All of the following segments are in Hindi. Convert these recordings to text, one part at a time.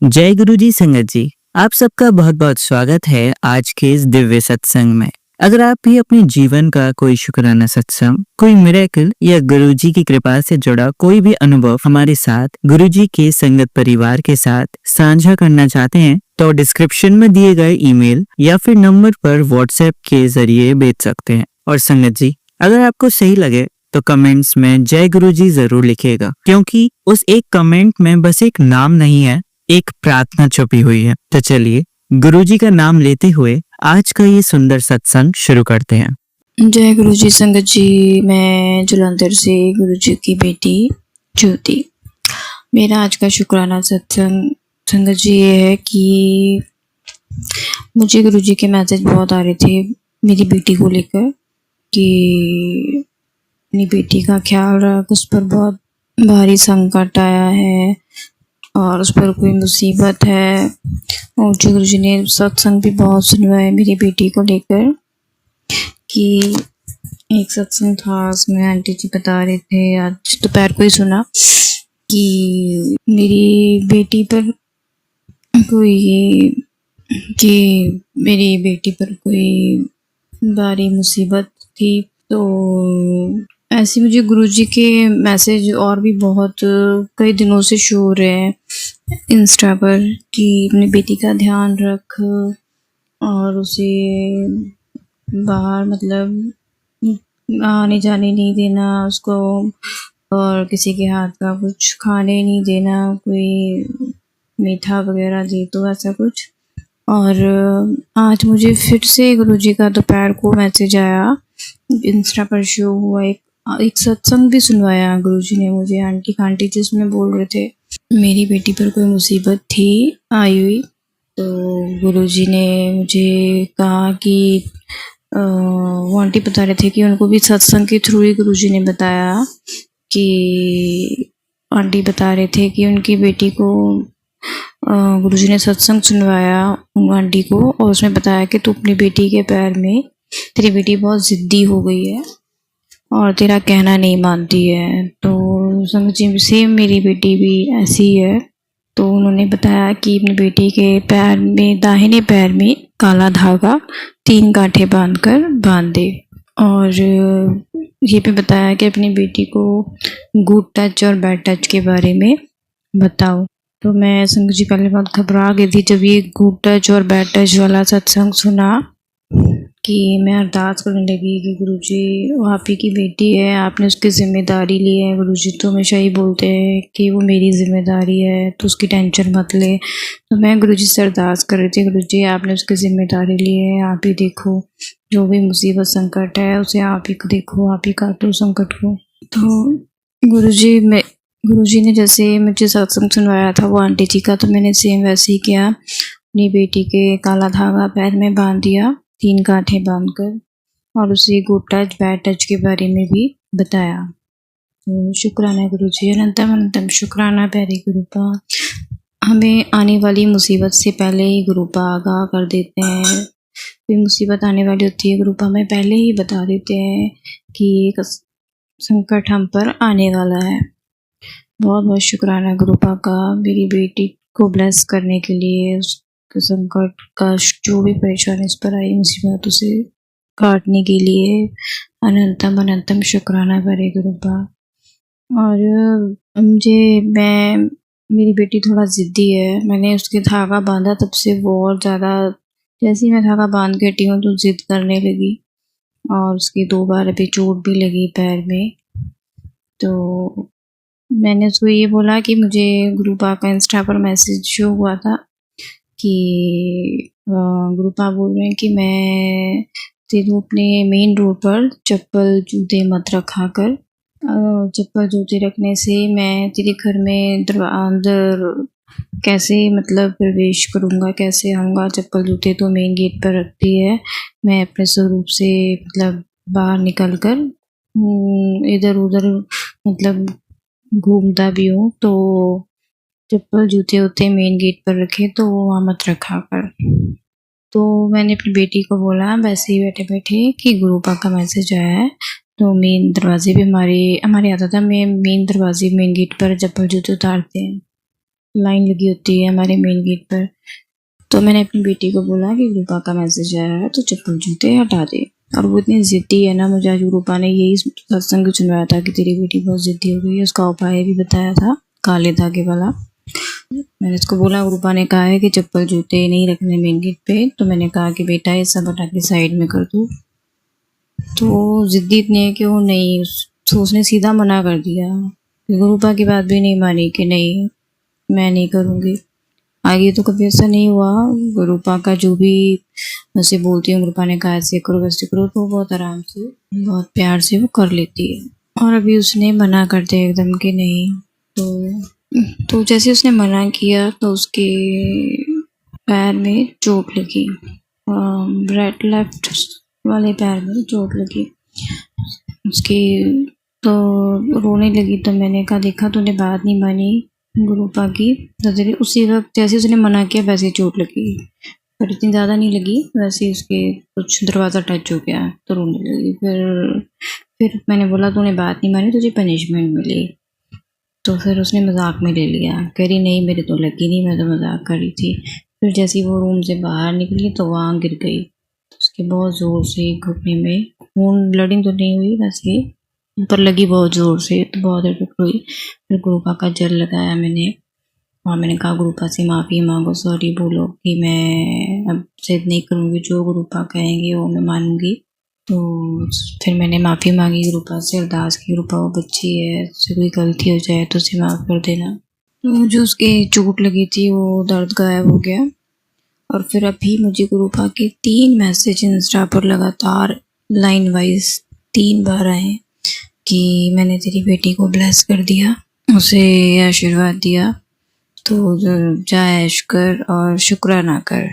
जय गुरु जी संगत जी। आप सबका बहुत बहुत स्वागत है आज के इस दिव्य सत्संग में। अगर आप भी अपने जीवन का कोई शुक्राना सत्संग, कोई मिरेकल या गुरु जी की कृपा से जुड़ा कोई भी अनुभव हमारे साथ गुरु जी के संगत परिवार के साथ साझा करना चाहते हैं तो डिस्क्रिप्शन में दिए गए ईमेल या फिर नंबर पर व्हाट्सएप के जरिए भेज सकते हैं। और संगत जी, अगर आपको सही लगे तो कमेंट्स में जय गुरु जी जरूर लिखिएगा, क्योंकि उस एक कमेंट में बस एक नाम नहीं है, एक प्रार्थना छुपी हुई है। तो चलिए गुरुजी का नाम लेते हुए आज का ये सुंदर सत्संग शुरू करते हैं। जय गुरु जी संगत जी। मैं जलंधर से गुरु जी की बेटी ज्योति। मेरा आज का शुक्राना सत्संग संगत जी ये है कि मुझे गुरु जी के मैसेज बहुत आ रहे थे मेरी बेटी को लेकर कि अपनी बेटी का ख्याल रख, उस पर बहुत भारी संकट आया है और उस पर कोई मुसीबत है। और मुझे गुरु जी ने सत्संग भी बहुत सुनवाया मेरी बेटी को लेकर कि एक सत्संग था, उसमें आंटी जी बता रहे थे, आज दोपहर को ही सुना कि मेरी बेटी पर कोई भारी मुसीबत थी। तो ऐसे मुझे गुरुजी के मैसेज और भी बहुत कई दिनों से शो हो रहे हैं इंस्टा पर कि अपनी बेटी का ध्यान रख और उसे बाहर आने जाने नहीं देना उसको, और किसी के हाथ का कुछ खाने नहीं देना, कोई मीठा वगैरह दे तो ऐसा कुछ। और आज मुझे फिर से गुरुजी का दोपहर को मैसेज आया, इंस्टा पर शो हुआ, एक सत्संग भी सुनवाया गुरुजी ने मुझे, आंटी जिसमें बोल रहे थे मेरी बेटी पर कोई मुसीबत थी आई हुई। तो गुरुजी ने मुझे कहा कि वो आंटी बता रहे थे कि उनको भी सत्संग के थ्रू ही गुरुजी ने बताया कि आंटी बता रहे थे कि उनकी बेटी को गुरुजी ने सत्संग सुनवाया उन आंटी को, और उसमें बताया कि तू अपनी बेटी के पैर में, तेरी बेटी बहुत ज़िद्दी हो गई है और तेरा कहना नहीं मानती है। तो समझिए सेम मेरी बेटी भी ऐसी है। तो उन्होंने बताया कि अपनी बेटी के पैर में, दाहिने पैर में काला धागा 3 गांठें बांध दे। और ये भी बताया कि अपनी बेटी को गुड टच और बैड टच के बारे में बताओ। तो मैं संगत जी पहले बहुत घबरा गई थी जब ये गुड टच और बैड टच वाला सत्संग सुना, कि मैं अरदास करने लगी कि गुरुजी वो आप ही की बेटी है, आपने उसकी ज़िम्मेदारी ली है। गुरुजी तो हमेशा ही बोलते हैं कि वो मेरी ज़िम्मेदारी है तो उसकी टेंशन मत ले। तो मैं गुरुजी से अरदास कर रही थी, गुरुजी आपने उसकी ज़िम्मेदारी ली है, आप ही देखो, जो भी मुसीबत संकट है उसे आप ही देखो, आप ही काटो संकट को। तो गुरुजी ने जैसे मुझे सत्संग सुनवाया था वो आंटी जी का, तो मैंने सेम वैसे ही किया, अपनी बेटी के काला धागा पैर में बांध दिया 3 गांठें बांधकर, और उसे गुड टच बैड टच के बारे में भी बताया। तो शुक्राना गुरुजी, अनंतम अनंतम शुक्राना प्यारे गुरुपा। हमें आने वाली मुसीबत से पहले ही गुरुपा आगाह कर देते हैं। कोई मुसीबत आने वाली होती है गुरुपा हमें पहले ही बता देते हैं कि संकट हम पर आने वाला है। बहुत बहुत शुक्राना गुरुपा का मेरी बेटी को ब्लेस करने के लिए, उसके संकट का जो भी परेशानी उस पर आई मुसीबत उसे काटने के लिए अनंतम अनंतम शुक्राना करे गुरुपा। और मेरी बेटी थोड़ा ज़िद्दी है, मैंने उसके धागा बांधा तब से वो और ज़्यादा, जैसे ही मैं धागा बांध के हटी हूँ तो ज़िद करने लगी, और उसकी 2 बार अभी चोट भी लगी पैर में। तो मैंने उसको ये बोला कि मुझे गुरुपा का इंस्टा पर मैसेज शो हुआ था कि गुरुपा बोल रहे हैं कि मैं तेरे अपने मेन रोड पर चप्पल जूते मत रखा कर, चप्पल जूते रखने से मैं तेरे घर में अंदर कैसे प्रवेश करूँगा, कैसे आऊँगा, चप्पल जूते तो मेन गेट पर रखती है, मैं अपने स्वरूप से बाहर निकल कर इधर उधर घूमता भी हूँ, तो चप्पल जूते होते मेन गेट पर रखे तो वो वहाँ मत रखा कर। तो मैंने अपनी बेटी को बोला वैसे ही बैठे बैठे कि गुरुपा का मैसेज आया है, तो मेन दरवाजे भी हमारे आता था, मेन दरवाजे मेन गेट पर चप्पल जूते उतारते हैं। लाइन लगी होती है हमारे मेन गेट पर। तो मैंने अपनी बेटी को बोला कि गुरुपा का मैसेज आया है तो चप्पल जूते हटा दे। और वो इतनी ज़िद्दी है ना, मुझे आज गुरुपा ने यही सत्संग सुनवाया था कि तेरी बेटी बहुत ज़िद्दी हो गई है। उसका उपाय भी बताया था, काले धागे वाला। मैंने उसको बोला, गुरुपा ने कहा है कि चप्पल जूते नहीं रखने मेन गेट पे। तो मैंने कहा कि बेटा ये सब हटा के साइड में कर दूँ। तो वो ज़िद्दी इतनी है कि वो नहीं, तो उसने सीधा मना कर दिया। गुरुपा की बात भी नहीं मानी कि नहीं मैं नहीं करूँगी। आगे तो कभी ऐसा नहीं हुआ। गुरुपा का जो भी उसे बोलती हूँ, गुरुपा ने कहा ऐसे करो वैसे करो, तो बहुत आराम से बहुत प्यार से वो कर लेती है। और अभी उसने मना कर दिया एकदम कि नहीं। तो जैसे उसने मना किया तो उसके पैर में चोट लगी, राइट लेफ्ट वाले पैर में चोट लगी उसकी। तो रोने लगी। तो मैंने कहा देखा तूने बात नहीं मानी गुरुपा की। तो उसी वक्त जैसे उसने मना किया वैसे ही चोट लगी, पर इतनी ज़्यादा नहीं लगी, वैसे उसके कुछ दरवाज़ा टच हो गया तो रोने लगी। फिर मैंने बोला तूने बात नहीं मानी, तुझे पनिशमेंट मिली। तो फिर उसने मजाक में ले लिया, कह रही नहीं मेरे तो लगी नहीं, मैं तो मजाक कर रही थी। फिर जैसे ही वो रूम से बाहर निकली तो वहाँ गिर गई। तो उसके बहुत ज़ोर से घुटने में खून, ब्लडिंग तो नहीं हुई वैसे, पर लगी बहुत ज़ोर से, तो बहुत इफेक्ट हुई। फिर गुरुपा का जल लगाया मैंने, और मैंने कहा गुरुपा से माफ़ी मांगो, सॉरी बोलो कि मैं अब से नहीं करूँगी, जो गुरुपा कहेंगे वो मैं मानूंगी। तो फिर मैंने माफ़ी मांगी गुरुपा से, अरदास की गुरुपा वो बच्ची है, उससे कोई गलती हो जाए तो उसे माफ़ कर देना। तो जो उसके चोट लगी थी वो दर्द गायब हो गया। और फिर अभी मुझे गुरुपा के 3 मैसेज इंस्टा पर लगातार लाइन वाइज 3 बार आए कि मैंने तेरी बेटी को ब्लेस कर दिया, उसे आशीर्वाद दिया, तो जा ऐश कर और शुक्राना कर।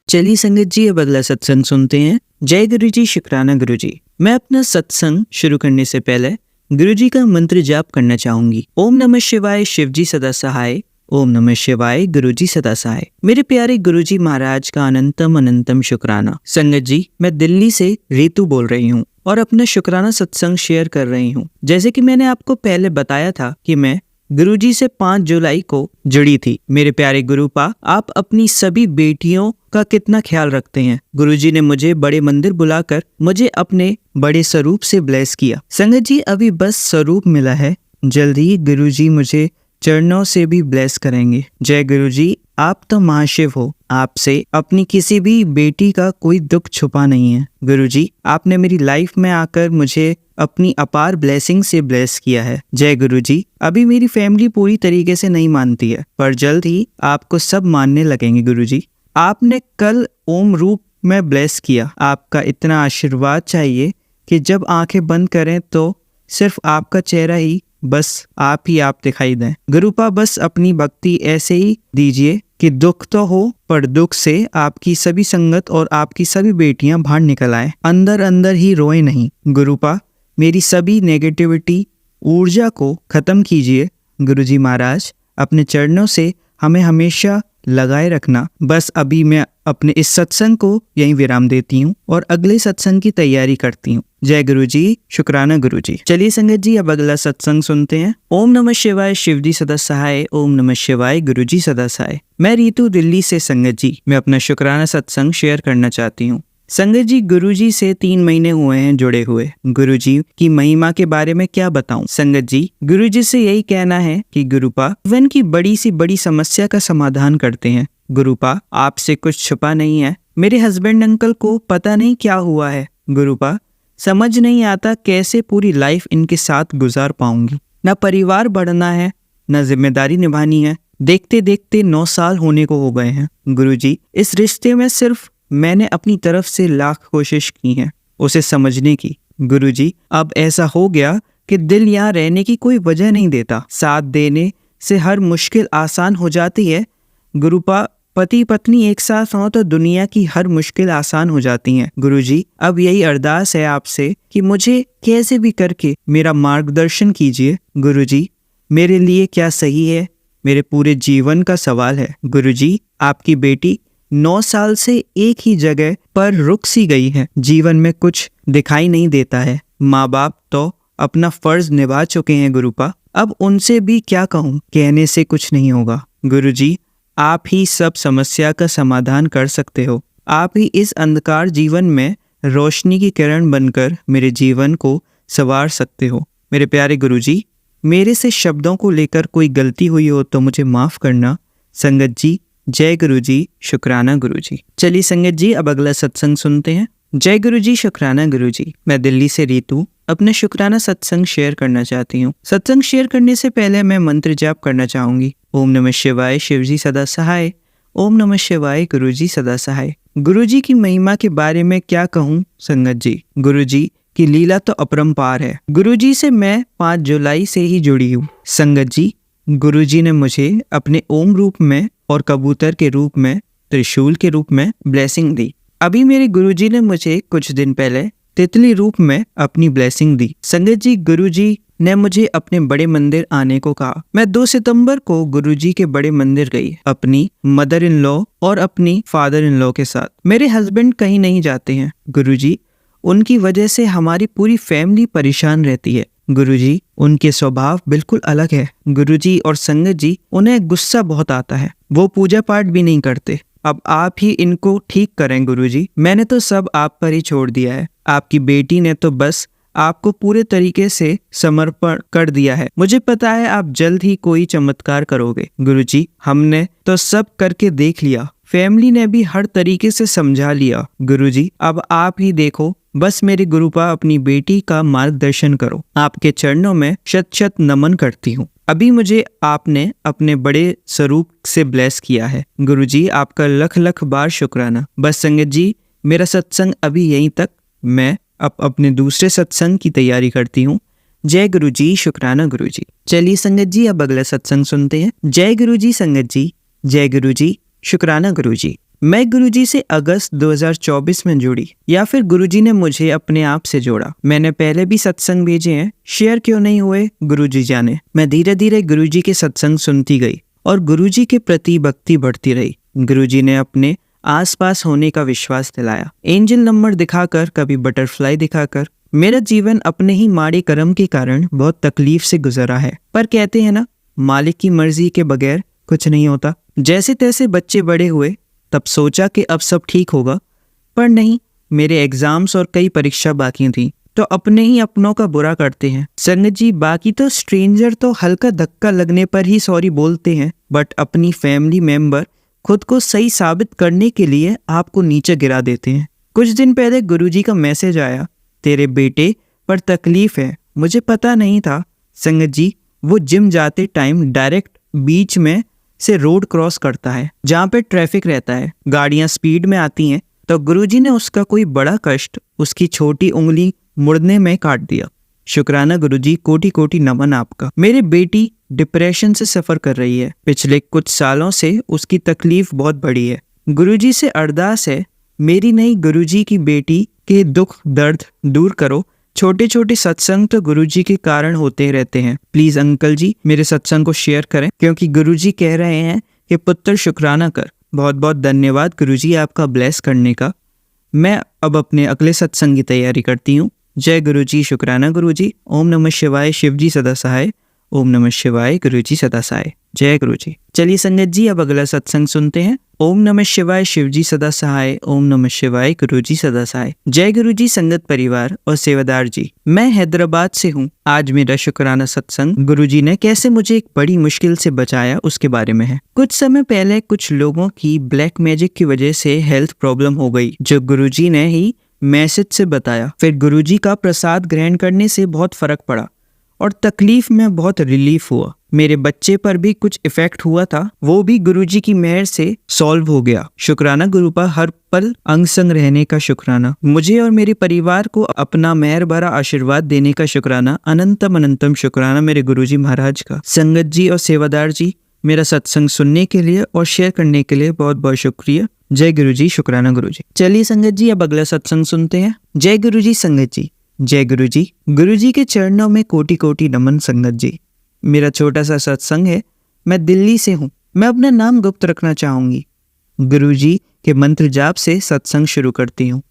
चलिए संगत जी, अब अगला सत्संग सुनते हैं। जय गुरु जी, शुक्राना गुरु जी। मैं अपना सत्संग शुरू करने से पहले गुरु जी का मंत्र जाप करना चाहूंगी। ओम नमः शिवाय, शिव जी सदा सहाय। ओम नमः शिवाय, गुरु जी सदा सहाय। मेरे प्यारे गुरु जी महाराज का अनंतम अनंतम शुक्राना। संगत जी, मैं दिल्ली से रीतू बोल रही हूँ और अपना शुक्राना सत्संग शेयर कर रही हूँ। जैसे कि मैंने आपको पहले बताया था कि मैं गुरुजी से 5 जुलाई को जुड़ी थी। मेरे प्यारे गुरुपा, आप अपनी सभी बेटियों का कितना ख्याल रखते हैं। गुरुजी ने मुझे बड़े मंदिर बुलाकर मुझे अपने बड़े स्वरूप से ब्लेस किया। संगत जी, अभी बस स्वरूप मिला है, जल्दी ही गुरुजी मुझे चरणों से भी ब्लेस करेंगे। जय गुरुजी, आप तो महाशिव हो, आपसे अपनी किसी भी बेटी का कोई दुख छुपा नहीं है। गुरुजी, आपने मेरी लाइफ में आकर मुझे अपनी अपार ब्लेसिंग से ब्लेस किया है। जय गुरुजी, अभी मेरी फैमिली पूरी तरीके से नहीं मानती है, पर जल्द ही आपको सब मानने लगेंगे। गुरुजी, आपने कल ओम रूप में ब्लेस किया। आपका इतना आशीर्वाद चाहिए कि जब आंखें बंद करें तो सिर्फ आपका चेहरा ही, बस आप ही आप दिखाई दें। गुरुपा, बस अपनी भक्ति ऐसे ही दीजिए कि दुख तो हो, पर दुख से आपकी सभी संगत और आपकी सभी बेटियां बाहर निकल आए, अंदर अंदर ही रोए नहीं। गुरुपा, मेरी सभी नेगेटिविटी ऊर्जा को खत्म कीजिए। गुरुजी महाराज, अपने चरणों से हमें हमेशा लगाए रखना। बस अभी मैं अपने इस सत्संग को यहीं विराम देती हूँ और अगले सत्संग की तैयारी करती हूँ। जय गुरुजी, शुक्राना गुरुजी। चलिए संगत जी, अब अगला सत्संग सुनते हैं। ओम नमः शिवाय, शिव जी सदा सहाय। ओम नमः शिवाय, गुरुजी सदा सहाय। मैं रीतू दिल्ली से। संगत जी, मैं अपना शुक्राना सत्संग शेयर करना चाहती हूँ। संगत जी, गुरुजी से 3 महीने हुए हैं जुड़े हुए। गुरुजी की महिमा के बारे में क्या बताऊं। संगत जी, गुरुजी से यही कहना है कि गुरुपा जीवन की बड़ी सी बड़ी समस्या का समाधान करते हैं। गुरुपा, आपसे कुछ छुपा नहीं है। मेरे हस्बैंड अंकल को पता नहीं क्या हुआ है। गुरुपा, समझ नहीं आता कैसे पूरी लाइफ इनके साथ गुजार पाऊंगी। न परिवार बढ़ना है, न जिम्मेदारी निभानी है। देखते देखते 9 साल होने को हो गए हैं। गुरुजी, इस रिश्ते में सिर्फ मैंने अपनी तरफ से लाख कोशिश की है उसे समझने की। गुरुजी, अब ऐसा हो गया कि दिल यहाँ रहने की कोई वजह नहीं देता। साथ देने से हर मुश्किल आसान हो जाती है। गुरुपा, पति पत्नी एक साथ हों तो दुनिया की हर मुश्किल आसान हो जाती है। गुरुजी, अब यही अरदास है आपसे कि मुझे कैसे भी करके मेरा मार्गदर्शन कीजिए। गुरुजी, मेरे लिए क्या सही है, मेरे पूरे जीवन का सवाल है। गुरुजी, आपकी बेटी 9 साल से एक ही जगह पर रुक सी गई है। जीवन में कुछ दिखाई नहीं देता है। माँ बाप तो अपना फर्ज निभा चुके हैं। गुरुपा, अब उनसे भी क्या कहूँ, कहने से कुछ नहीं होगा। गुरुजी, आप ही सब समस्या का समाधान कर सकते हो। आप ही इस अंधकार जीवन में रोशनी की किरण बनकर मेरे जीवन को संवार सकते हो। मेरे प्यारे गुरुजी, मेरे से शब्दों को लेकर कोई गलती हुई हो तो मुझे माफ़ करना। संगत जी, जय गुरुजी, शुक्राना गुरुजी। चलिए संगत जी, अब अगला सत्संग सुनते हैं। जय गुरुजी, शुक्राना गुरुजी। मैं दिल्ली से रीतू अपना शुक्राना सत्संग शेयर करना चाहती हूँ। सत्संग शेयर करने से पहले मैं मंत्र जाप करना चाहूंगी। ओम नमः शिवाय, शिवजी सदा सहाय। ओम नमः शिवाय, गुरुजी सदा सहाय। गुरुजी की महिमा के बारे में क्या कहूँ संगत जी, गुरुजी की लीला तो अपरंपार है। गुरुजी से मैं 5 जुलाई से ही जुड़ी हूँ। संगत जी, गुरुजी ने मुझे अपने ओम रूप में और कबूतर के रूप में, त्रिशूल के रूप में ब्लेसिंग दी। अभी मेरे गुरुजी ने मुझे कुछ दिन पहले तितली रूप में अपनी ब्लेसिंग दी। संगत जी, गुरुजी ने मुझे अपने बड़े मंदिर आने को कहा। मैं 2 सितंबर को गुरुजी के बड़े मंदिर गई, अपनी मदर इन लॉ और अपनी फादर इन लॉ के साथ। मेरे हस्बैंड कहीं नहीं जाते हैं गुरुजी, उनकी वजह से हमारी पूरी फैमिली परेशान रहती है। गुरुजी, उनके स्वभाव बिल्कुल अलग है। गुरुजी और संगत जी, उन्हें गुस्सा बहुत आता है, वो पूजा पाठ भी नहीं करते। अब आप ही इनको ठीक करें गुरुजी, मैंने तो सब आप पर ही छोड़ दिया है। आपकी बेटी ने तो बस आपको पूरे तरीके से समर्पण कर दिया है। मुझे पता है आप जल्द ही कोई चमत्कार करोगे। गुरुजी, हमने तो सब करके देख लिया, फैमिली ने भी हर तरीके से समझा लिया। गुरुजी, अब आप ही देखो, बस मेरी गुरुपा अपनी बेटी का मार्गदर्शन करो। आपके चरणों में शत शत नमन करती हूँ। अभी मुझे आपने अपने बड़े स्वरूप से ब्लेस किया है। गुरुजी, आपका लख लख बार शुक्राना। बस संगत जी, मेरा सत्संग अभी यहीं तक, मैं अब अपने दूसरे सत्संग की तैयारी करती हूँ। जय गुरुजी, शुक्राना गुरुजी। चलिए संगत जी, अब अगला सत्संग सुनते हैं। जय गुरुजी संगत जी, जय गुरुजी, शुक्राना गुरुजी। मैं गुरुजी से अगस्त 2024 में जुड़ी, या फिर गुरुजी ने मुझे अपने आप से जोड़ा। मैंने पहले भी सत्संग भेजे हैं, शेयर क्यों नहीं हुए गुरुजी जाने। मैं धीरे धीरे गुरुजी के सत्संग सुनती गई और गुरुजी के प्रति भक्ति बढ़ती रही। गुरुजी ने अपने आसपास होने का विश्वास दिलाया, एंजल नंबर दिखाकर, कभी बटरफ्लाई दिखाकर। मेरा जीवन अपने ही माड़े कर्म के कारण बहुत तकलीफ से गुजरा है, पर कहते हैं ना, मालिक की मर्जी के बगैर कुछ नहीं होता। जैसे तैसे बच्चे बड़े हुए, तब सोचा कि अब सब ठीक होगा, पर नहीं, मेरे एग्जाम्स और कई परीक्षा बाकी थी, तो अपने ही अपनों का बुरा करते हैं। संगत जी, बाकी तो स्ट्रेंजर तो हल्का धक्का लगने पर ही सॉरी बोलते हैं, बट अपनी फैमिली मेंबर खुद को सही साबित करने के लिए आपको नीचे गिरा देते हैं। कुछ दिन पहले गुरुजी का मैसेज आया, तेरे बेटे पर तकलीफ है। मुझे पता नहीं था संगत जी, वो जिम जाते टाइम डायरेक्ट बीच में से रोड क्रॉस करता है जहाँ पे ट्रैफिक रहता है, गाड़ियाँ स्पीड में आती हैं, तो गुरुजी ने उसका कोई बड़ा कष्ट उसकी छोटी उंगली मुड़ने में काट दिया। शुक्राना गुरुजी, कोटि कोटि नमन आपका। मेरी बेटी डिप्रेशन से सफ़र कर रही है, पिछले कुछ सालों से उसकी तकलीफ बहुत बड़ी है। गुरुजी से अरदास है, मेरी नहीं गुरुजी की बेटी के दुख दर्द दूर करो। छोटे छोटे सत्संग तो गुरुजी के कारण होते रहते हैं। प्लीज अंकल जी, मेरे सत्संग को शेयर करें, क्योंकि गुरुजी कह रहे हैं कि पुत्र शुक्राना कर। बहुत बहुत धन्यवाद गुरुजी आपका ब्लेस करने का। मैं अब अपने अगले सत्संग की तैयारी करती हूँ। जय गुरुजी, शुक्राना गुरुजी। ओम नमः शिवाय, शिवजी सदा सहाय। ओम नमः शिवाय, गुरुजी सदा सहाय। जय गुरुजी। चलिए संगत जी, अब अगला सत्संग सुनते हैं। ओम नमः शिवाय, शिवजी सदा सहाय। ओम नमः शिवाय, गुरुजी सदा सहाय। जय गुरुजी संगत परिवार और सेवादार जी, मैं हैदराबाद से हूँ। आज मेरा शुक्राना सत्संग गुरुजी ने कैसे मुझे एक बड़ी मुश्किल से बचाया उसके बारे में है। कुछ समय पहले कुछ लोगों की ब्लैक मैजिक की वजह से हेल्थ प्रॉब्लम हो गई, जो गुरुजी ने ही मैसेज से बताया। फिर गुरुजी का प्रसाद ग्रहण करने से बहुत फर्क पड़ा और तकलीफ में बहुत रिलीफ हुआ। मेरे बच्चे पर भी कुछ इफेक्ट हुआ था, वो भी गुरुजी की मेहर से सॉल्व हो गया। शुक्राना गुरुपा, हर पल अंग संग रहने का शुक्राना। मुझे और मेरे परिवार को अपना मेहर भरा आशीर्वाद देने का शुक्राना। अनंतम अनंतम शुक्राना मेरे गुरुजी महाराज का। संगत जी और सेवादार जी, मेरा सत्संग सुनने के लिए और शेयर करने के लिए बहुत बहुत शुक्रिया। जय गुरुजी, शुक्राना गुरुजी। चलिए संगत जी, अब अगला सत्संग सुनते हैं। जय गुरुजी संगत जी, जय गुरुजी। गुरुजी के चरणों में कोटि कोटि नमन संगत जी। मेरा छोटा सा सत्संग है, मैं दिल्ली से हूँ। मैं अपना नाम गुप्त रखना चाहूंगी। गुरुजी के मंत्र जाप से सत्संग शुरू करती हूँ।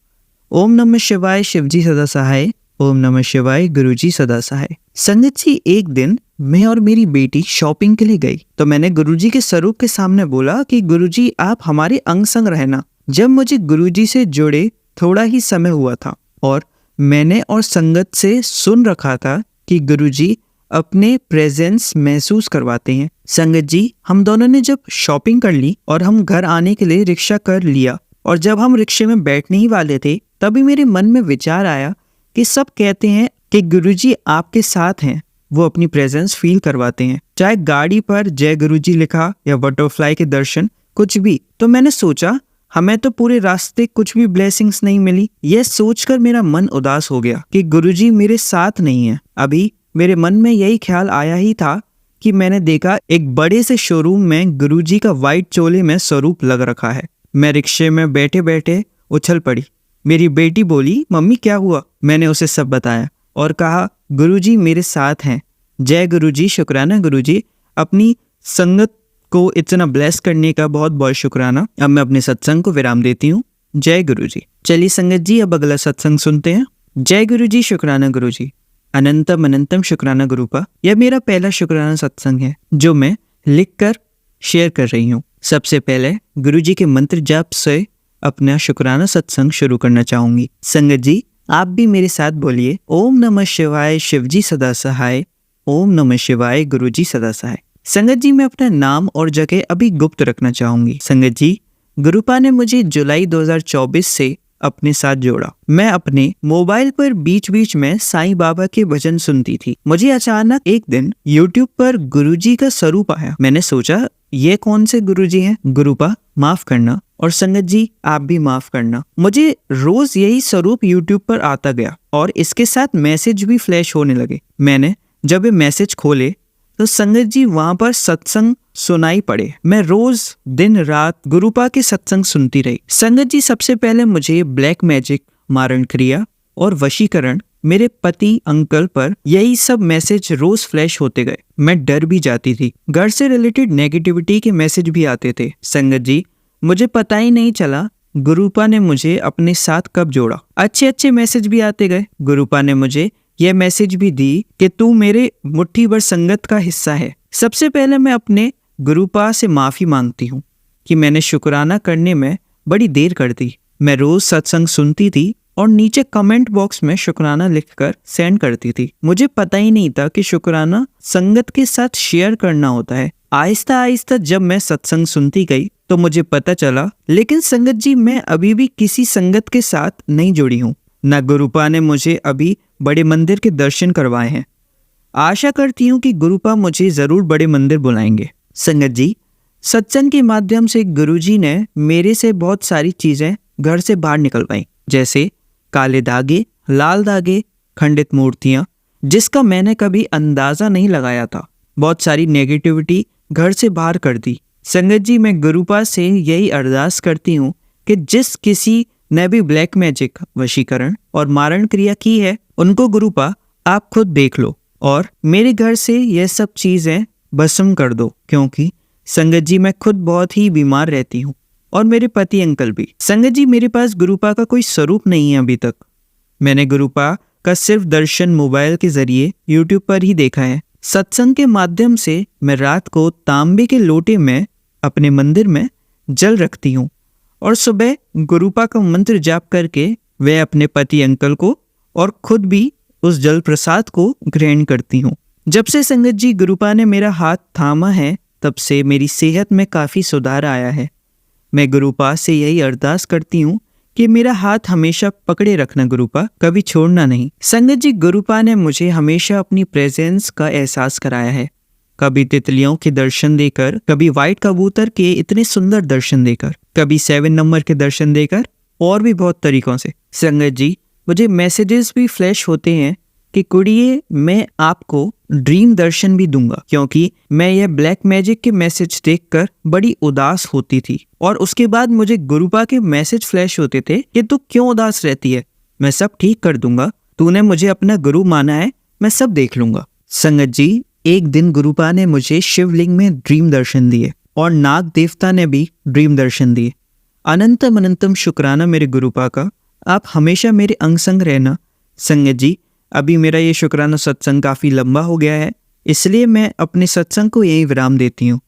ओम नमः शिवाय, शिवजी सदा सहाय। ओम नमः शिवाय, गुरुजी सदा सहाय। संगत जी, एक दिन मैं और मेरी बेटी शॉपिंग के लिए गई तो मैंने गुरुजी के स्वरूप के सामने बोला कि गुरुजी आप हमारे अंग संग रहना। जब मुझे गुरुजी से जुड़े थोड़ा ही समय हुआ था और मैंने और संगत से सुन रखा था कि गुरुजी अपने प्रेजेंस महसूस करवाते हैं। संगत जी, हम दोनों ने जब शॉपिंग कर ली और हम घर आने के लिए रिक्शा कर लिया और जब हम रिक्शे में बैठने ही वाले थे तभी मेरे मन में विचार आया कि सब कहते हैं कि गुरुजी आपके साथ हैं, वो अपनी प्रेजेंस फील करवाते हैं, चाहे गाड़ी पर जय गुरुजी लिखा या बटरफ्लाई के दर्शन, कुछ भी। तो मैंने सोचा हमें तो पूरे रास्ते कुछ भी ब्लेसिंग्स नहीं मिली। यह सोचकर मेरा मन उदास हो गया कि गुरुजी मेरे साथ नहीं है। अभी मेरे मन में यही ख्याल आया ही था कि मैंने देखा एक बड़े से शोरूम में गुरुजी का व्हाइट चोले में स्वरूप लग रखा है। मैं रिक्शे में बैठे बैठे उछल पड़ी। मेरी बेटी बोली, मम्मी क्या हुआ? मैंने उसे सब बताया और कहा गुरुजी मेरे साथ हैं। जय गुरुजी, शुक्राना गुरुजी, अपनी संगत को इतना ब्लेस करने का बहुत बहुत शुक्राना। अब मैं अपने सत्संग को विराम देती हूँ। जय गुरुजी। चलिए संगत जी, अब अगला सत्संग सुनते हैं। जय गुरुजी, शुक्राना गुरुजी, अनंतम अनंतम शुक्राना गुरुपा। यह मेरा पहला शुक्राना सत्संग है जो मैं लिखकर शेयर कर रही हूँ। सबसे पहले गुरुजी के मंत्र जाप से अपना शुक्राना सत्संग शुरू करना चाहूंगी। संगत जी, आप भी मेरे साथ बोलिए, ओम नमः शिवाय, शिवजी सदा सहाय। ओम नमः शिवाय, गुरुजी सदा सहाय। संगत जी, मैं अपना नाम और जगह अभी गुप्त रखना चाहूंगी। संगत जी, गुरुपा ने मुझे जुलाई 2024 से अपने साथ जोड़ा। मैं अपने मोबाइल पर बीच बीच में साईं बाबा के भजन सुनती थी। मुझे अचानक एक दिन YouTube पर गुरुजी का स्वरूप आया। मैंने सोचा ये कौन से गुरुजी हैं? गुरुपा माफ करना और संगत जी आप भी माफ करना। मुझे रोज यही स्वरूप YouTube पर आता गया और इसके साथ मैसेज भी फ्लैश होने लगे। मैंने जब ये मैसेज खोले तो संगत जी वहां पर सत्संग सुनाई पड़े। मैं रोज दिन रात गुरुपा के सत्संग सुनती रही। संगत जी, सबसे पहले मुझे ब्लैक मैजिक, मारण क्रिया और वशीकरण, मेरे पति अंकल पर यही सब मैसेज रोज फ्लैश होते गए। मैं डर भी जाती थी। घर से रिलेटेड नेगेटिविटी के मैसेज भी आते थे। संगत जी, मुझे पता ही नहीं चला गुरुपा ने मुझे अपने साथ कब जोड़ा। अच्छे अच्छे मैसेज भी आते गए। गुरुपा ने मुझे यह मैसेज भी दी कि तू मेरे मुट्ठी भर संगत का हिस्सा है। सबसे पहले मैं अपने गुरुपा से माफी मांगती हूँ कि मैंने शुक्राना करने में बड़ी देर कर दी। मैं रोज सत्संग सुनती थी और नीचे कमेंट बॉक्स में शुक्राना लिखकर सेंड करती थी। मुझे पता ही नहीं था कि शुक्राना संगत के साथ शेयर करना होता है। आहिस्ता आहिस्ता जब मैं सत्संग सुनती गई तो मुझे पता चला, लेकिन संगत जी मैं अभी भी किसी संगत के साथ नहीं जुड़ी हूँ। न गुरुपा ने मुझे अभी बड़े मंदिर के दर्शन करवाए हैं। आशा करती हूँ कि गुरुपा मुझे जरूर बड़े मंदिर बुलाएंगे। संगत जी, सत्संग के माध्यम से गुरुजी ने मेरे से बहुत सारी चीजें घर से बाहर निकलवाई, जैसे काले धागे, लाल धागे, खंडित मूर्तियां, जिसका मैंने कभी अंदाजा नहीं लगाया था। बहुत सारी नेगेटिविटी घर से बाहर कर दी। संगत जी, मैं गुरुपा से यही अरदास करती हूँ कि जिस किसी ने भी ब्लैक मैजिक, वशीकरण और मारण क्रिया की है, उनको गुरुपा आप खुद देख लो और मेरे घर से यह सब चीजें भस्म कर दो, क्योंकि संगत जी मैं खुद बहुत ही बीमार रहती हूँ और मेरे पति अंकल भी। संगत जी, मेरे पास गुरुपा का कोई स्वरूप नहीं है अभी तक। मैंने गुरुपा का सिर्फ दर्शन मोबाइल के जरिए YouTube पर ही देखा है। सत्संग के माध्यम से मैं रात को तांबे के लोटे में अपने मंदिर में जल रखती हूँ और सुबह गुरुपा का मंत्र जाप करके वे अपने पति अंकल को और खुद भी उस जल प्रसाद को ग्रहण करती हूँ। जब से संगत जी गुरुपा ने मेरा हाथ थामा है, तब से मेरी सेहत में काफ़ी सुधार आया है। मैं गुरुपा से यही अरदास करती हूँ कि मेरा हाथ हमेशा पकड़े रखना गुरुपा, कभी छोड़ना नहीं। संगत जी, गुरुपा ने मुझे हमेशा अपनी प्रेजेंस का एहसास कराया है। कभी तितलियों के दर्शन देकर, कभी वाइट कबूतर के इतने सुंदर दर्शन देकर, कभी 7 नंबर के दर्शन देकर और भी बहुत तरीकों से। संगत जी, मुझे मैसेजेस भी फ्लैश होते हैं कि कुड़िए मैं आपको ड्रीम दर्शन भी दूंगा, क्योंकि मैं यह ब्लैक मैजिक के मैसेज देखकर बड़ी उदास होती थी और उसके बाद मुझे गुरुपा के मैसेज फ्लैश होते थे कि तू क्यों उदास रहती है, मैं सब ठीक कर दूंगा, तूने मुझे अपना गुरु माना है, मैं सब देख लूंगा। संगत जी, एक दिन गुरुपा ने मुझे शिवलिंग में ड्रीम दर्शन दिए और नाग देवता ने भी ड्रीम दर्शन दिए। अनंतम अनंतम शुक्राना मेरे गुरुपा का, आप हमेशा मेरे अंग संग रहना। संगत जी, अभी मेरा ये शुक्राना सत्संग काफ़ी लंबा हो गया है, इसलिए मैं अपने सत्संग को यहीं विराम देती हूँ।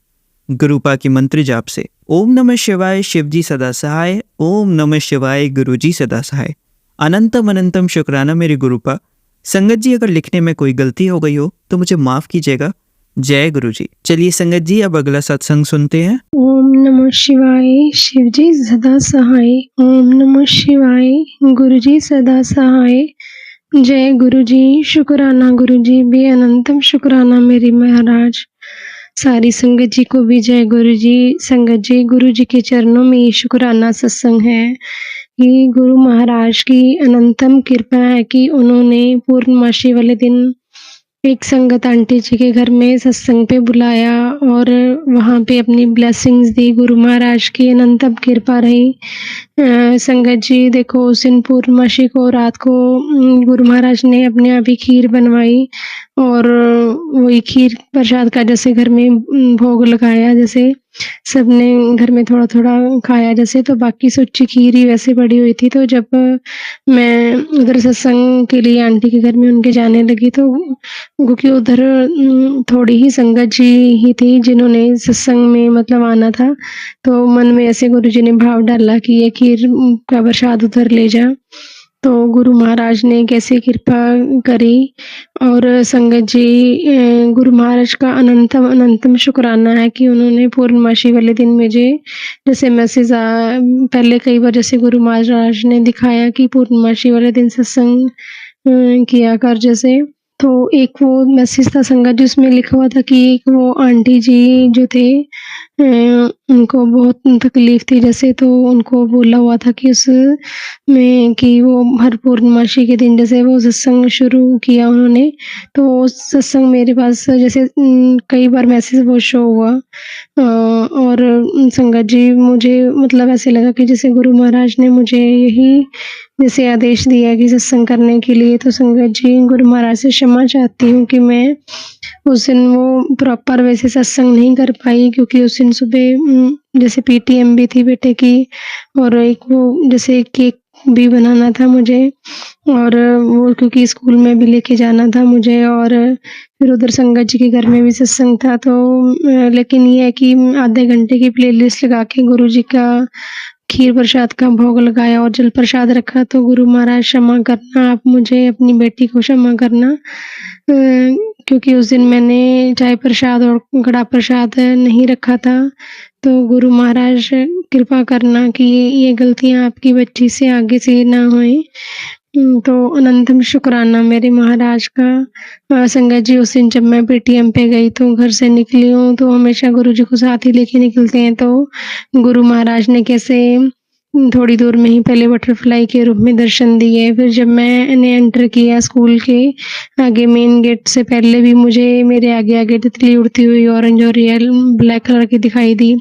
गुरुपा की मंत्र जाप से ओम नमः शिवाय शिवजी सदा सहाय, ओम नमः शिवाय गुरुजी सदा सहाय। अनंतम अनंतम शुक्राना मेरे गुरुपा। संगत जी, अगर लिखने में कोई गलती हो गई हो तो मुझे माफ़ कीजिएगा। जय गुरु जी। चलिए संगत जी, अब अगला सत्संग सुनते हैं। ओम नमः शिवाय शिवजी सदा सहाय, ओम नमः शिवाय गुरुजी सदा सहाय। जय गुरुजी। शुक्राना गुरुजी, बे अनंतम शुक्राना मेरे महाराज। सारी संगत जी को भी जय गुरुजी। संगत जी, गुरु जी के चरणों में ये शुक्राना सत्संग है। ये गुरु महाराज की अनंतम कृपा है कि उन्होंने पूर्णमासी वाले दिन एक संगत आंटी जी के घर में सत्संग पे बुलाया और वहाँ पे अपनी ब्लेसिंग्स दी। गुरु महाराज की अनंतम कृपा रही। संगत जी देखो, उस दिन पूर्णमासी को रात को गुरु महाराज ने अपने आप ही खीर बनवाई और वही खीर प्रसाद का जैसे घर में भोग लगाया, जैसे सबने घर में थोड़ा थोड़ा खाया जैसे, तो बाकी सच्ची खीर ही वैसे पड़ी हुई थी। तो जब मैं उधर सत्संग के लिए आंटी के घर में उनके जाने लगी तो क्योंकि उधर थोड़ी ही संगत जी ही थी जिन्होंने सत्संग में मतलब आना था, तो मन में ऐसे गुरुजी ने भाव डाला कि ये खीर का प्रसाद उधर ले जा। तो गुरु महाराज ने कैसे कृपा करी। और संगत जी, गुरु महाराज का अनंतम अनंतम शुक्राना है कि उन्होंने पूर्णमासी वाले दिन मुझे जैसे मैसेज पहले कई बार जैसे गुरु महाराज ने दिखाया कि पूर्णमासी वाले दिन सत्संग किया कर जैसे, तो एक वो मैसेज था संगत जी, उसमें लिखा हुआ था कि एक वो आंटी जी जो थे उनको बहुत तकलीफ थी जैसे, तो उनको बोला हुआ था कि उसमें कि वो हर पूर्णमासी के दिन जैसे वो सत्संग शुरू किया उन्होंने, तो सत्संग मेरे पास जैसे कई बार मैसेज वो शो हुआ। और संगत जी, मुझे मतलब ऐसे लगा कि जैसे गुरु महाराज ने मुझे यही जैसे आदेश दिया कि सत्संग करने के लिए। तो संगत जी, गुरु महाराज से क्षमा चाहती हूँ कि मैं उस दिन वो प्रॉपर वैसे सत्संग नहीं कर पाई, क्योंकि उस दिन सुबह जैसे पीटीएम भी थी बेटे की और एक वो जैसे केक भी बनाना था मुझे, और वो क्योंकि स्कूल में भी लेके जाना था मुझे, और फिर उधर संगत जी के घर में भी सत्संग था। तो लेकिन ये है कि आधे घंटे की प्लेलिस्ट लगा के गुरु जी का खीर प्रसाद का भोग लगाया और जल प्रसाद रखा। तो गुरु महाराज क्षमा करना, आप मुझे अपनी बेटी को क्षमा करना, क्योंकि उस दिन मैंने चाय प्रसाद और कड़ा प्रसाद नहीं रखा था। तो गुरु महाराज कृपा करना कि ये गलतियां आपकी बच्ची से आगे से ना होए। तो अनंतम शुक्राना मेरे महाराज का। संगत जी, उस दिन जब मैं पेटीएम पे गई तो घर से निकली हूँ तो हमेशा गुरु जी को साथ ही लेके निकलते हैं, तो गुरु महाराज ने कैसे थोड़ी दूर में ही पहले बटरफ्लाई के रूप में दर्शन दिए। फिर जब मैंने एंटर किया स्कूल के आगे मेन गेट से पहले भी मुझे मेरे आगे आगे तितली उड़ती हुई ऑरेंज और रियल ब्लैक कलर की दिखाई दी।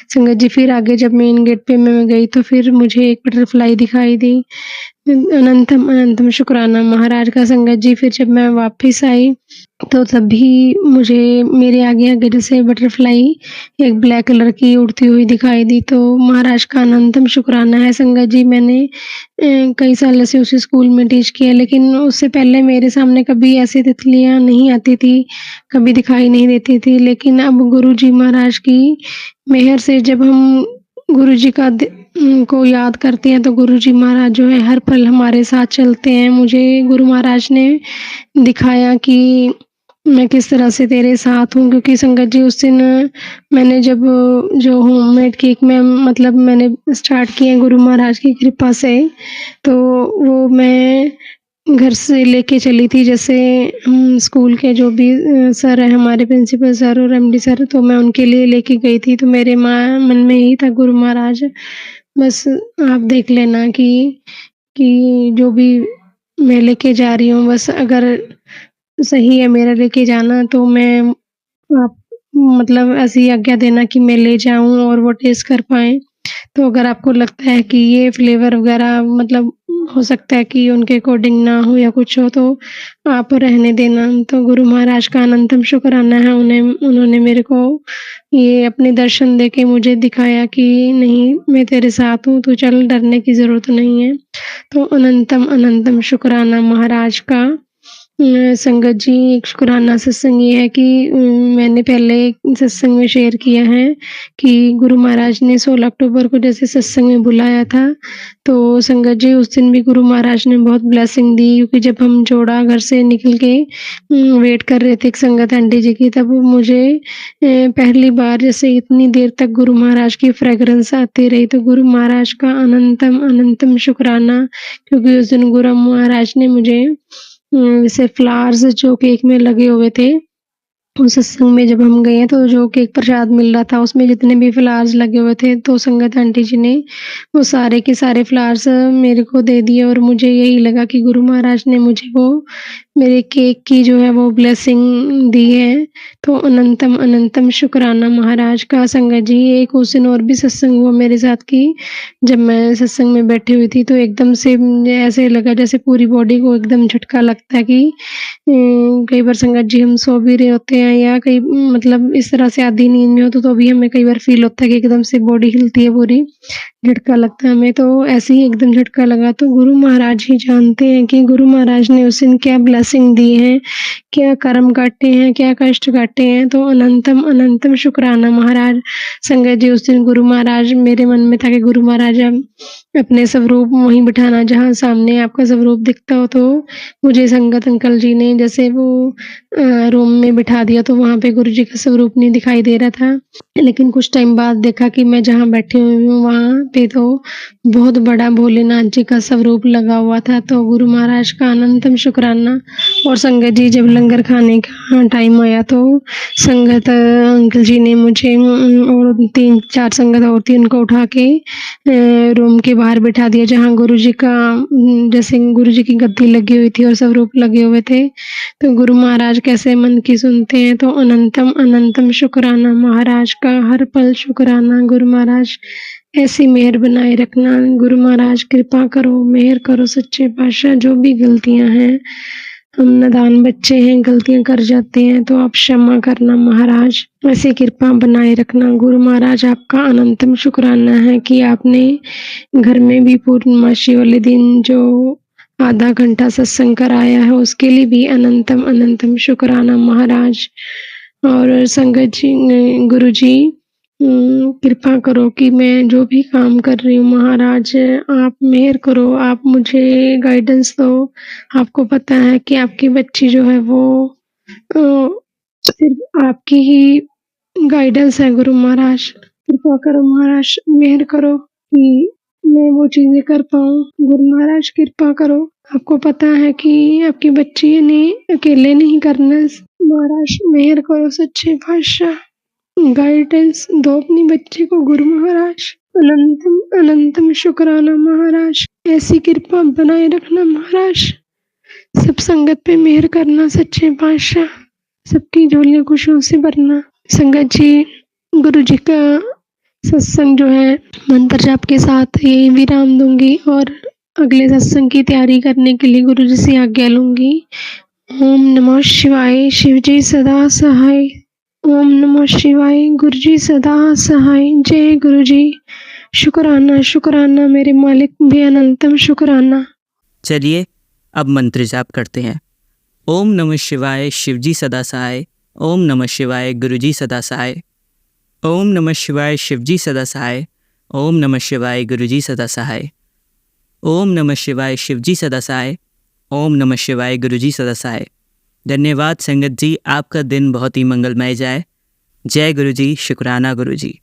संगत जी, फिर आगे जब मेन गेट पे मैं गई तो फिर मुझे एक बटरफ्लाई दिखाई दी। अनंतम अनंतम शुक्राना महाराज का। संगत जी, फिर जब मैं वापस आई तो तब भी मुझे मेरे आगे आगे जैसे बटरफ्लाई एक ब्लैक कलर की उड़ती हुई दिखाई दी। तो महाराज का अनंतम शुक्राना है। संगत जी, मैंने कई साल से उसी स्कूल में टीच किया, लेकिन उससे पहले मेरे सामने कभी ऐसी तितलियां नहीं आती थी, कभी दिखाई नहीं देती थी। लेकिन अब गुरु जी महाराज की मेहर से जब हम गुरु जी को याद करते हैं तो गुरु जी महाराज जो है हर पल हमारे साथ चलते हैं। मुझे गुरु महाराज ने दिखाया कि मैं किस तरह से तेरे साथ हूँ, क्योंकि संगत जी उस दिन मैंने जब जो होममेड केक में मतलब मैंने स्टार्ट किए गुरु महाराज की कृपा से, तो वो मैं घर से लेके चली थी जैसे स्कूल के जो भी सर हैं हमारे प्रिंसिपल सर और एमडी सर, तो मैं उनके लिए लेके गई थी। तो मेरे मन में यही था गुरु महाराज बस आप देख लेना कि जो भी मैं लेके जा रही हूँ बस अगर सही है मेरा लेके जाना, तो मैं आप मतलब ऐसी आज्ञा देना कि मैं ले जाऊँ और वो टेस्ट कर पाएँ। तो अगर आपको लगता है कि ये फ्लेवर वगैरह मतलब हो सकता है कि उनके अकॉर्डिंग ना हो या कुछ हो, तो आप रहने देना। तो गुरु महाराज का अनंतम शुक्राना है, उन्होंने मेरे को ये अपने दर्शन देके मुझे दिखाया कि नहीं मैं तेरे साथ हूँ, तो चल डरने की ज़रूरत नहीं है। तो अनंतम अनंतम शुक्राना महाराज का। संगत जी, एक शुकराना सत्संग ये है कि मैंने पहले सत्संग में शेयर किया है कि गुरु महाराज ने 16 अक्टूबर को जैसे सत्संग में बुलाया था, तो संगत जी उस दिन भी गुरु महाराज ने बहुत ब्लेसिंग दी, क्योंकि जब हम जोड़ा घर से निकल के वेट कर रहे थे एक संगत आंटी जी की, तब मुझे पहली बार जैसे इतनी देर तक गुरु महाराज की फ्रेग्रेंस आती रही, तो गुरु महाराज का अनंतम अनंतम शुकराना, क्योंकि उस दिन गुरु महाराज ने मुझे जैसे फ्लावर्स जो केक में लगे हुए थे, उस सत्संग में जब हम गए तो जो केक प्रसाद मिल रहा था उसमें जितने भी फ्लावर्स लगे हुए थे, तो संगत आंटी जी ने वो सारे के सारे फ्लावर्स मेरे को दे दिए, और मुझे यही लगा कि गुरु महाराज ने मुझे वो मेरे केक की जो है वो ब्लेसिंग दी है। तो अनंतम अनंतम शुकराना महाराज का। संगत जी, एक उस दिन और भी सत्संग हुआ मेरे साथ कि जब मैं सत्संग में बैठी हुई थी तो एकदम से मुझे ऐसे लगा जैसे पूरी बॉडी को एकदम झटका लगता है कि कई बार संगत जी हम सो भी रहे होते हैं या कई मतलब इस तरह से आधी नींद में हो तो भी हमें कई बार फील होता है कि एकदम से बॉडी हिलती है, पूरी झटका लगता है हमें। तो ऐसे ही एकदम झटका लगा, तो गुरु महाराज ही जानते हैं कि गुरु महाराज ने उस दिन क्या ब्लेसिंग दी है, क्या कर्म काटे हैं, क्या कष्ट काटे हैं। तो अनंतम अनंतम शुकराना महाराज। संगत जी, उस दिन गुरु महाराज मेरे मन में था कि गुरु महाराज अपने स्वरूप वहीं बिठाना जहाँ सामने आपका स्वरूप दिखता हो। तो मुझे संगत अंकल जी ने जैसे वो रूम में बिठा दिया, तो वहाँ पे गुरु जी का स्वरूप नहीं दिखाई दे रहा था, लेकिन कुछ टाइम बाद देखा कि मैं जहाँ बैठी हुई हूँ वहाँ पे तो बहुत बड़ा भोलेनाथ जी का स्वरूप लगा हुआ था। तो गुरु महाराज का अनंतम शुकराना। और संगत जी, जब लंगर खाने का टाइम आया तो संगत अंकल जी ने मुझे और 3-4 संगत और थी उनको उठा के रूम के बाहर बिठा दिया, जहाँ गुरु जी का जैसे गुरु जी की गद्दी लगी हुई थी और स्वरूप लगे हुए थे। तो गुरु महाराज कैसे मन की सुनते हैं। तो अनंतम अनंतम शुकराना महाराज का, हर पल शुकराना। गुरु महाराज ऐसी मेहर बनाए रखना। गुरु महाराज कृपा करो, मेहर करो सच्चे पातशाह। जो भी गलतियां हैं, हम नादान बच्चे हैं, गलतियां कर जाते हैं, तो आप क्षमा करना महाराज, ऐसी कृपा बनाए रखना। गुरु महाराज, आपका अनंतम शुकराना है कि आपने घर में भी पूर्णमासी वाले दिन जो आधा घंटा सत्संग कराया है उसके लिए भी अनंतम अनंतम शुकराना महाराज। और संगत जी, गुरु जी कृपा करो कि मैं जो भी काम कर रही हूँ महाराज, आप मेहर करो, आप मुझे गाइडेंस दो। आपको पता है कि आपकी बच्ची जो है वो सिर्फ आपकी ही गाइडेंस है। गुरु महाराज कृपा करो महाराज, मेहर करो कि मैं वो चीजें कर पाऊँ। गुरु महाराज कृपा करो। आपको पता है कि आपकी बच्ची ने अकेले नहीं करना। महाराज मेहर करो सच्चे पातशाह, गाइडेंस दो अपनी बच्चे को। गुरु महाराज अनंतम अनंतम शुकराना महाराज, ऐसी कृपा बनाए रखना महाराज। सब संगत पे मेहर करना सच्चे पातशाह, सबकी झोलियां खुशियों से भरना। संगत जी, गुरु जी का सत्संग जो है मंत्र जाप के साथ यही विराम दूंगी और अगले सत्संग की तैयारी करने के लिए गुरु जी से आज्ञा लूंगी। ओम नमः शिवाय। शिव जी सदा सहाय। ओम नमः शिवाय। गुरु जी सदा सहाय। जय गुरु जी। शुकराना शुकराना मेरे मालिक भी, अनंतम शुकराना। चलिए अब मंत्र जाप करते हैं। ओम नमः शिवाय। शिवजी सदा सहाय। ओम नमः शिवाय। गुरुजी सदा सहाय। ओम नमः शिवाय। शिवजी सदा सहाय। ओम नमः शिवाय। गुरुजी सदा सहाय। ओम नमः शिवाय। शिवजी सदा सहाय। ओम नमः शिवाय। गुरुजी सदा सहाय। धन्यवाद संगत जी, आपका दिन बहुत ही मंगलमय जाए। जय गुरु जी। शुक्राना गुरु जी।